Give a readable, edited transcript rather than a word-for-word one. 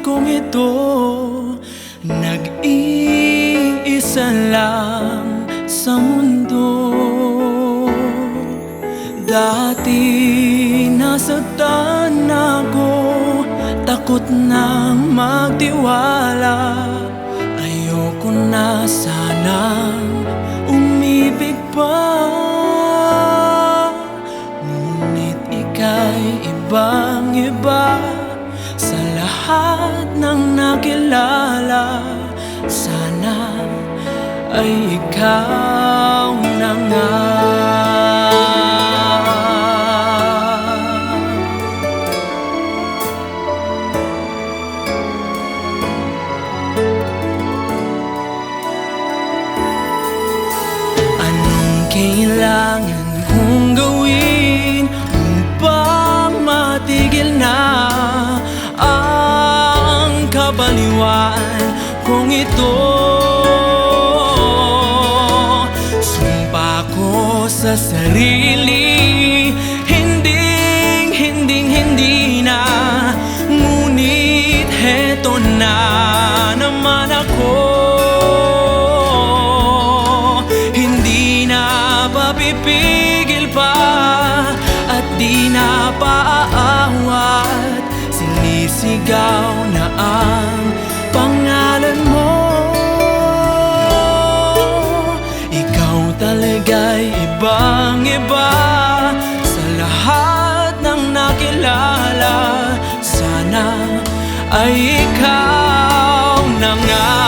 kong ito, nag-iisa lang sa mundo. Dati nasaktan ako, takot nang magtiwala. Ayoko na sanang umibig pa, ngunit ika'y ibang-iba sa lahat ng nakilala. Sana ay ikaw na nga. Kailangan kong gawin upang matigil na ang kabaliwan kong ito? Sumpa ko sa sarili, hindi na. Ngunit heto na naman ako. Papipigil pa at di na paaawat, sinisigaw na ang pangalan mo. Ikaw talaga'y ibang-iba sa lahat ng nakilala. Sana ay ikaw na nga.